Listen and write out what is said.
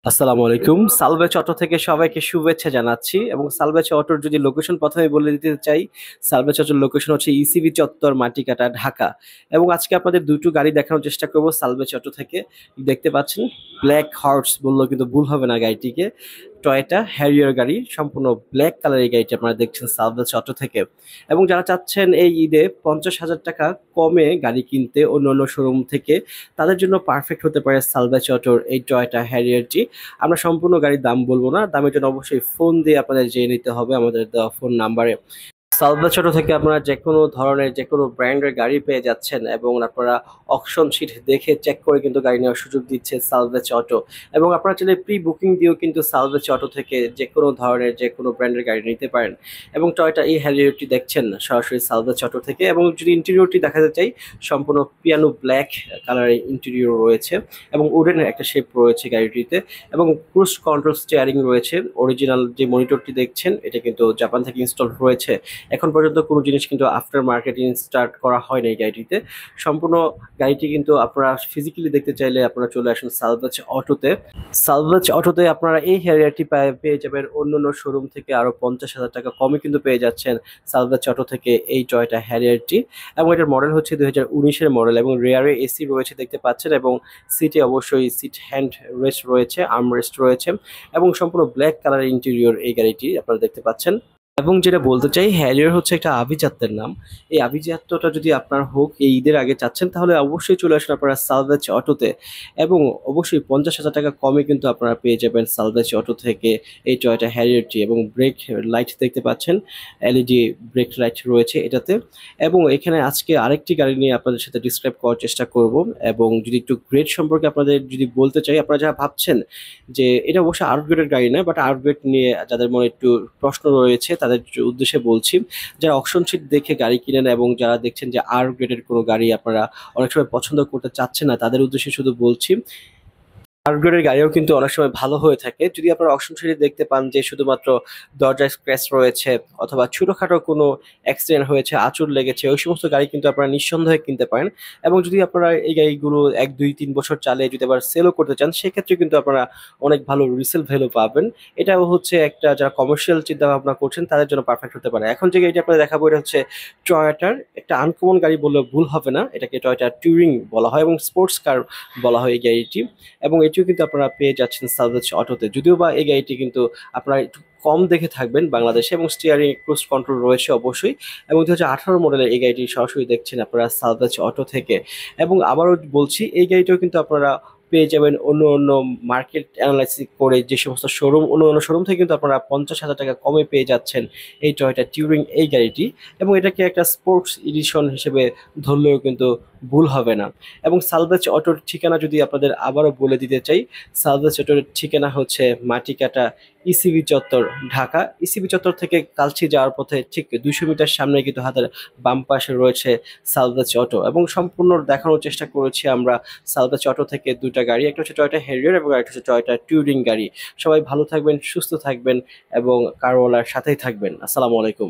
আসসালামু আলাইকুম। Salvage auto থেকে সবাইকে শুভেচ্ছা জানাচ্ছি এবং সালভেজ অটোর যদি লোকেশন প্রথমে বলে দিতে চাই, সালভেজ অটোর লোকেশন হচ্ছে ইসিবি চত্বর, মাটিকাটা, ঢাকা। এবং আজকে আপনাদের দুটো গাড়ি দেখানোর চেষ্টা করব সালভেজ অটো থেকে। দেখতে পাচ্ছেন ব্ল্যাক হর্স বললেও কিন্তু ভুল হবে না গাড়িটিকে। টয়োটা হ্যারিয়ার গাড়ি, সম্পূর্ণ ব্ল্যাক কালারের এই গাড়িটি আপনারা দেখছেন সালভেজ অটো থেকে। এবং যারা চাচ্ছেন এই ঈদে 50,000 টাকা কমে গাড়ি কিনতে অন্য অন্য শোরুম থেকে, তাদের জন্য পারফেক্ট হতে পারে সালভেজ অটোর এই টয়োটা হ্যারিয়ারটি। আমরা সম্পূর্ণ গাড়ির দাম বলবো না, দামের জন্য অবশ্যই ফোন দিয়ে আপনাদের জেনে নিতে হবে আমাদের দেওয়া ফোন নাম্বারে। সালভেজ অটো থেকে আপনারা যেকোনো ধরনের যেকোনো ব্র্যান্ডের গাড়ি পেয়ে যাচ্ছেন এবং আপনারা অকশন শিট দেখে চেক করে কিন্তু গাড়ি নেওয়ার সুযোগ দিচ্ছে সালভেজ অটো। এবং আপনারা চাইলে প্রি বুকিং দিয়েও কিন্তু সালভেজ অটো থেকে যেকোনো ধরনের যেকোনো ব্র্যান্ডের গাড়ি নিতে পারেন। এবং টয়োটা এই হ্যারিয়ারটি দেখছেন সরাসরি সালভেজ অটো থেকে। এবং যদি ইন্টেরিয়রটি দেখাতে চাই, সম্পূর্ণ পিয়ানো ব্ল্যাক কালারের ইন্টেরিয়র রয়েছে এবং উডেনের একটা শেপ রয়েছে গাড়িটিতে। এবং ক্রুজ কন্ট্রোল স্টিয়ারিং রয়েছে। অরিজিনাল যে মনিটরটি দেখছেন এটা কিন্তু জাপান থেকে ইনস্টল রয়েছে। এখন পর্যন্ত কোনো জিনিস কিন্তু আফটার মার্কেটিং স্টার্ট করা হয়নি এই গাড়িটিতে। সম্পূর্ণ গাড়িটি কিন্তু আপনারা ফিজিক্যালি দেখতে চাইলে আপনারা চলে আসুন সালভেজ অটোতে। সালভেজ অটোতে আপনারা এই হ্যারিয়ারটি পেয়ে যাবেন অন্য অন্য শোরুম থেকে আরো 50,000 টাকা কমে কিন্তু পেয়ে যাচ্ছেন সালভেজ অটো থেকে এই টয়োটা হ্যারিয়ারটি। এবং এটার মডেল হচ্ছে 2019-এর মডেল এবং রেয়ারে এসি রয়েছে দেখতে পাচ্ছেন। এবং সিটে অবশ্যই সিট হ্যান্ড রেস্ট রয়েছে, আর্ম রেস্ট রয়েছে এবং সম্পূর্ণ ব্ল্যাক কালারের ইন্টেরিয়র এই গাড়িটি আপনারা দেখতে পাচ্ছেন। এবং যেটা বলতে চাই, হ্যারিয়ার হচ্ছে একটা আভিজাত্যের নাম। এই আভিজাত্যটা যদি আপনার হোক এই ঈদের আগে চাচ্ছেন, তাহলে অবশ্যই চলে আসুন আপনারা সালভেজ অটোতে। এবং অবশ্যই 50,000 টাকা কমে কিন্তু আপনারা পেয়ে যাবেন সালভেজ অটো থেকে এই টয়োটা হ্যারিয়ারটি। এবং ব্রেক লাইট দেখতে পাচ্ছেন, এলইডি ব্রেক লাইট রয়েছে এটাতে। এবং এখানে আজকে আরেকটি গাড়ি নিয়ে আপনাদের সাথে ডিসক্রাইব করার চেষ্টা করব। এবং যদি একটু গ্রেড সম্পর্কে আপনাদের যদি বলতে চাই, আপনারা যারা ভাবছেন যে এটা অবশ্যই আর্টগ্রেডের গাড়ি নয়, বাট আর্টগ্রেড নিয়ে যাদের মনে একটু প্রশ্ন রয়েছে তাদের উদ্দেশ্যে বলছি, যারা অকশন শিট দেখে গাড়ি কিনেন এবং যারা দেখছেন যে আর গ্রেডের কোনো গাড়ি আপনারা অনেক সময় পছন্দ করতে চাচ্ছেন না, তাদের উদ্দেশ্যে শুধু বলছি আপগ্রেডের গাড়িও কিন্তু অনেক সময় ভালো হয়ে থাকে। যদি আপনারা অকশন সিটে দেখতে পান যে শুধুমাত্র দরজায় স্ক্র্যাচ রয়েছে অথবা ছোটখাটো কোনো অ্যাক্সিডেন্ট হয়েছে, আঁচড় লেগেছে, ওই সমস্ত গাড়ি কিন্তু আপনারা নিঃসন্দেহে কিনতে পারেন। এবং যদি আপনারা এই গাড়িগুলো 1 2 3 বছর চালিয়ে যদি আবার সেলও করতে চান, সেক্ষেত্রে কিন্তু আপনারা অনেক ভালো রিসেল ভ্যালু পাবেন। এটাও হচ্ছে একটা যারা কমার্শিয়াল চিন্তা ভাবনা করছেন তাদের জন্য পারফেক্ট হতে পারে। এখন যে গাড়িটা আপনারা দেখাবো এটা হচ্ছে টয়োটার একটা আনকমন গাড়ি বললেও ভুল হবে না, এটাকে টয়োটা টুরিং বলা হয় এবং স্পোর্টস কার বলা হয় এই গাড়িটি। এবং এটিও কিন্তু আপনারা পেয়ে যাচ্ছেন সালভেজ অটোতে। যদিও বা এই গাড়িটি কিন্তু আপনারা একটু কম দেখে থাকবেন বাংলাদেশে এবং স্টিয়ারিং ক্রুজ কন্ট্রোল রয়েছে অবশ্যই। এবং 2018 মডেলের এই গাড়িটি সরাসরি দেখছেন আপনারা সালভেজ অটো থেকে। এবং আবারও বলছি, এই গাড়িটাও কিন্তু আপনারা পেয়ে যাবেন অন্য অন্য মার্কেট অ্যানালাইসিস করে যে সমস্ত শোরুম, অন্য অন্য শোরুম থেকে কিন্তু আপনারা 50,000 টাকা কমে পেয়ে যাচ্ছেন এই টয়োটা টিউরিং এই গাড়িটি। এবং এটাকে একটা স্পোর্টস এডিশন হিসেবে ধরলেও কিন্তু ভুল হবে না। এবং সালভেজ অটোর ঠিকানা যদি আপনাদের আবারও বলে দিতে চাই, সালভেজ অটোর ঠিকানা হচ্ছে মাটিকাটা, ইসিবি চত্বর, ঢাকা। ইসিবি চত্বর থেকে কালচি যাওয়ার পথে ঠিক 200 মিটার সামনে কিন্তু হাতের বাম পাশে রয়েছে সালভেজ অটো। এবং সম্পূর্ণ দেখানোর চেষ্টা করেছি আমরা সালভেজ অটো থেকে দুটা গাড়ি, একটা হচ্ছে টয়োটা হ্যারিয়ার এবং আরেকটা হচ্ছে টয়োটা টিউরিং গাড়ি। সবাই ভালো থাকবেন, সুস্থ থাকবেন এবং কারওয়ালার সাথেই থাকবেন। আসসালামু আলাইকুম।